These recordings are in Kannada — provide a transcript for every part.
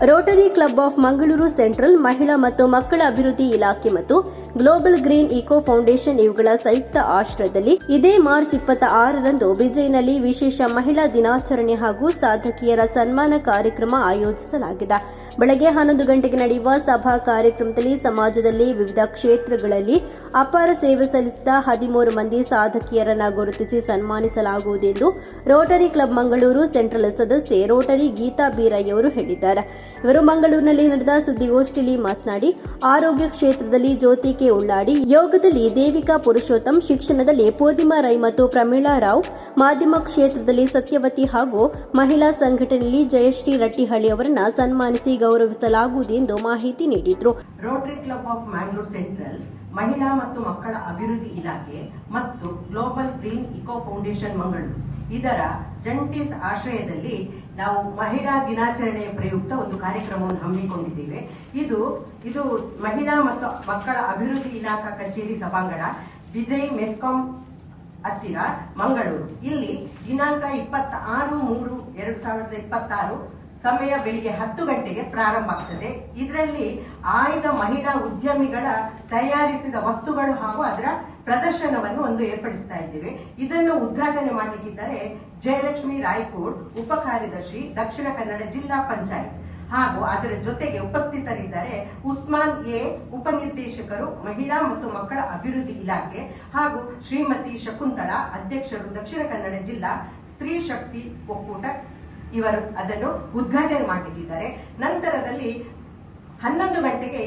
Rotary Club of Mangaluru central, ಮಹಿಳಾ ಮತ್ತು ಮಕ್ಕಳ ಅಭಿವೃದ್ಧಿ ಇಲಾಖೆ ಮತ್ತು ಗ್ಲೋಬಲ್ ಗ್ರೀನ್ ಇಕೋ ಫೌಂಡೇಶನ್ ಇವುಗಳ ಸಂಯುಕ್ತ ಆಶ್ರಯದಲ್ಲಿ ಇದೇ ಮಾರ್ಚ್ 26ರಂದು ಬಿಜೈನಲ್ಲಿ ವಿಶೇಷ ಮಹಿಳಾ ದಿನಾಚರಣೆ ಹಾಗೂ ಸಾಧಕಿಯರ ಸನ್ಮಾನ ಕಾರ್ಯಕ್ರಮ ಆಯೋಜಿಸಲಾಗಿದೆ. ಬೆಳಗ್ಗೆ 11 ಗಂಟೆಗೆ ನಡೆಯುವ ಸಭಾ ಕಾರ್ಯಕ್ರಮದಲ್ಲಿ ಸಮಾಜದಲ್ಲಿ ವಿವಿಧ ಕ್ಷೇತ್ರಗಳಲ್ಲಿ ಅಪಾರ ಸೇವೆ ಸಲ್ಲಿಸಿದ 13 ಮಂದಿ ಸಾಧಕಿಯರನ್ನು ಗುರುತಿಸಿ ಸನ್ಮಾನಿಸಲಾಗುವುದು ಎಂದು ರೋಟರಿ ಕ್ಲಬ್ ಮಂಗಳೂರು ಸೆಂಟ್ರಲ್ ಸದಸ್ಯೆ ರೋಟರಿ ಗೀತಾ ಬೀರಯ್ಯ ಅವರು ಹೇಳಿದ್ದಾರೆ. ಇವರು ಮಂಗಳೂರಿನಲ್ಲಿ ನಡೆದ ಸುದ್ದಿಗೋಷ್ಠಿಯಲ್ಲಿ ಮಾತನಾಡಿ, ಆರೋಗ್ಯ ಕ್ಷೇತ್ರದಲ್ಲಿ ಜ್ಯೋತಿಕೆ ಉಳ್ಳಾಡಿ, ಯೋಗದಲ್ಲಿ ದೇವಿಕಾ ಪುರುಷೋತ್ತಮ್, ಶಿಕ್ಷಣದಲ್ಲಿ ಪೂರ್ಣಿಮಾ ರೈ ಮತ್ತು ಪ್ರಮೀಳಾ ರಾವ್, ಮಾಧ್ಯಮ ಕ್ಷೇತ್ರದಲ್ಲಿ ಸತ್ಯವತಿ ಹಾಗೂ ಮಹಿಳಾ ಸಂಘಟನೆಯಲ್ಲಿ ಜಯಶ್ರೀ ರಟ್ಟಿಹಳ್ಳಿ ಅವರನ್ನು ಸನ್ಮಾನಿಸಿ ಗೌರವಿಸಲಾಗುವುದು ಎಂದು ಮಾಹಿತಿ ನೀಡಿದರು. Rotary Club of Mangalore Central, ಮಹಿಳಾ ಮತ್ತು ಮಕ್ಕಳ ಅಭಿವೃದ್ಧಿ ಇಲಾಖೆ ಮತ್ತು global green eco foundation Mangaluru ಇದರ ಜಂಟಿ ಆಶ್ರಯದಲ್ಲಿ ನಾವು ಮಹಿಳಾ ದಿನಾಚರಣೆಯ ಪ್ರಯುಕ್ತ ಒಂದು ಕಾರ್ಯಕ್ರಮವನ್ನು ಹಮ್ಮಿಕೊಂಡಿದ್ದೇವೆ. ಇದು ಮಹಿಳಾ ಮತ್ತು ಮಕ್ಕಳ ಅಭಿವೃದ್ಧಿ ಇಲಾಖಾ ಕಚೇರಿ ಸಭಾಂಗಣ, ವಿಜಯ್ ಮೆಸ್ಕಾಂ ಹತ್ತಿರ, ಮಂಗಳೂರು. ಇಲ್ಲಿ ದಿನಾಂಕ 26/3/2026 ಸಮಯ ಬೆಳಿಗ್ಗೆ 10 ಗಂಟೆಗೆ ಪ್ರಾರಂಭ ಆಗ್ತದೆ. ಇದರಲ್ಲಿ ಆಯ್ದ ಮಹಿಳಾ ಉದ್ಯಮಿಗಳ ತಯಾರಿಸಿದ ವಸ್ತುಗಳು ಹಾಗೂ ಅದರ ಪ್ರದರ್ಶನವನ್ನು ಒಂದು ಏರ್ಪಡಿಸ್ತಾ ಇದ್ದೇವೆ. ಇದನ್ನು ಉದ್ಘಾಟನೆ ಮಾಡಲಿಕ್ಕಿದ್ದಾರೆ ಜಯಲಕ್ಷ್ಮಿ ರಾಯ್ಕೋಡ್, ಉಪ ಕಾರ್ಯದರ್ಶಿ, ದಕ್ಷಿಣ ಕನ್ನಡ ಜಿಲ್ಲಾ ಪಂಚಾಯತ್, ಹಾಗೂ ಅದರ ಜೊತೆಗೆ ಉಪಸ್ಥಿತರಿದ್ದಾರೆ ಉಸ್ಮಾನ್ ಎ, ಉಪನಿರ್ದೇಶಕರು, ಮಹಿಳಾ ಮತ್ತು ಮಕ್ಕಳ ಅಭಿವೃದ್ಧಿ ಇಲಾಖೆ, ಹಾಗೂ ಶ್ರೀಮತಿ ಶಕುಂತಲಾ, ಅಧ್ಯಕ್ಷರು, ದಕ್ಷಿಣ ಕನ್ನಡ ಜಿಲ್ಲಾ ಸ್ತ್ರೀ ಶಕ್ತಿ ಒಕ್ಕೂಟ. ಇವರು ಅದನ್ನು ಉದ್ಘಾಟನೆ ಮಾಡಲಿದ್ದಾರೆ. ನಂತರದಲ್ಲಿ 11 ಗಂಟೆಗೆ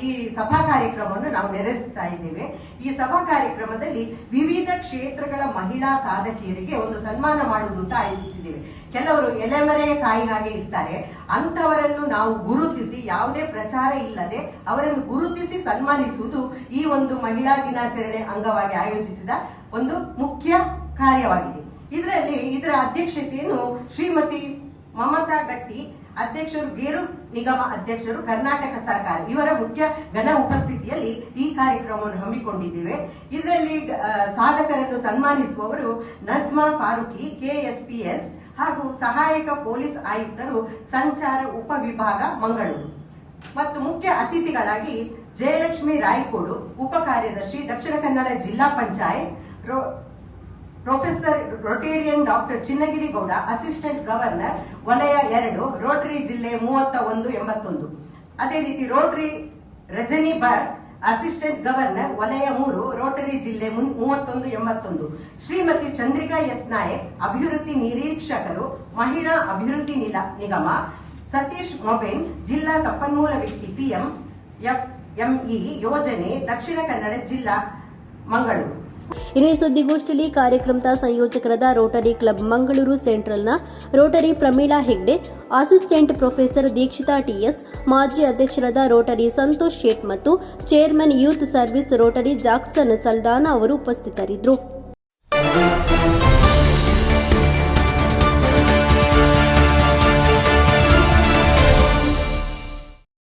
ಈ ಸಭಾ ಕಾರ್ಯಕ್ರಮವನ್ನು ನಾವು ನೆರವೇರಿಸ್ತಾ ಇದ್ದೇವೆ. ಈ ಸಭಾ ಕಾರ್ಯಕ್ರಮದಲ್ಲಿ ವಿವಿಧ ಕ್ಷೇತ್ರಗಳ ಮಹಿಳಾ ಸಾಧಕಿಯರಿಗೆ ಒಂದು ಸನ್ಮಾನ ಮಾಡುವುದು ಅಂತ ಆಯೋಜಿಸಿದ್ದೇವೆ. ಕೆಲವರು ಎಲೆಮರೆಯ ಕಾಯಿ ಹಾಗೆ ಇರ್ತಾರೆ, ಅಂತವರನ್ನು ನಾವು ಗುರುತಿಸಿ, ಯಾವುದೇ ಪ್ರಚಾರ ಇಲ್ಲದೆ ಅವರನ್ನು ಗುರುತಿಸಿ ಸನ್ಮಾನಿಸುವುದು ಈ ಒಂದು ಮಹಿಳಾ ದಿನಾಚರಣೆ ಅಂಗವಾಗಿ ಆಯೋಜಿಸಿದ ಒಂದು ಮುಖ್ಯ ಕಾರ್ಯವಾಗಿದೆ. ಇದರ ಅಧ್ಯಕ್ಷತೆಯನ್ನು ಶ್ರೀಮತಿ ಮಮತಾ ಗಟ್ಟಿ, ಅಧ್ಯಕ್ಷರು, ಗೇರು ನಿಗಮ ಅಧ್ಯಕ್ಷರು, ಕರ್ನಾಟಕ ಸರ್ಕಾರ, ಇವರ ಮುಖ್ಯ ಘನ ಉಪಸ್ಥಿತಿಯಲ್ಲಿ ಈ ಕಾರ್ಯಕ್ರಮವನ್ನು ಹಮ್ಮಿಕೊಂಡಿದ್ದೇವೆ. ಇದರಲ್ಲಿ ಸಾಧಕರನ್ನು ಸನ್ಮಾನಿಸುವವರು ನಜ್ಮಾ ಫಾರೂಕಿ, KSPS ಹಾಗೂ ಸಹಾಯಕ ಪೊಲೀಸ್ ಆಯುಕ್ತರು, ಸಂಚಾರ ಉಪವಿಭಾಗ, ಮಂಗಳೂರು. ಮತ್ತು ಮುಖ್ಯ ಅತಿಥಿಗಳಾಗಿ ಜಯಲಕ್ಷ್ಮಿ ರಾಯ್ಕೋಡು, ಉಪ ಕಾರ್ಯದರ್ಶಿ, ದಕ್ಷಿಣ ಕನ್ನಡ ಜಿಲ್ಲಾ panchayat, professor Rotarian doctor Chinnagiri Gowda, assistant governor, ವಲಯ 2, ರೋಟರಿ ಜಿಲ್ಲೆ 3181. ಅದೇ ರೀತಿ Rotary Rajani Bhat, assistant governor, ವಲಯ 3, ರೋಟರಿ ಜಿಲ್ಲೆ 3181. ಶ್ರೀಮತಿ ಚಂದ್ರಿಕಾ ಎಸ್ ನಾಯಕ್, ಅಭಿವೃದ್ಧಿ ನಿರೀಕ್ಷಕರು, ಮಹಿಳಾ ಅಭಿವೃದ್ಧಿ ನಿಗಮ, ಸತೀಶ್ ಮೊಬೈನ್, ಜಿಲ್ಲಾ ಸಂಪನ್ಮೂಲ ವ್ಯಕ್ತಿ, PM FME ಯೋಜನೆ, ದಕ್ಷಿಣ ಕನ್ನಡ ಜಿಲ್ಲಾ, ಮಂಗಳೂರು. ಇನ್ನು ಈ ಸುದ್ದಿಗೋಷ್ಠಿಯಲ್ಲಿ ಕಾರ್ಯಕ್ರಮದ ಸಂಯೋಜಕರಾದ ರೋಟರಿ ಕ್ಲಬ್ ಮಂಗಳೂರು ಸೆಂಟ್ರಲ್ನ rotary Pramila Hegde, assistant professor Dikshita TS, ಮಾಜಿ ಅಧ್ಯಕ್ಷರಾದ ರೋಟರಿ ಸಂತೋಷ್ ಶೇಟ್ ಮತ್ತು chairman youth service rotary Jackson Saldanha ಅವರು ಉಪಸ್ಥಿತರಿದ್ದರು.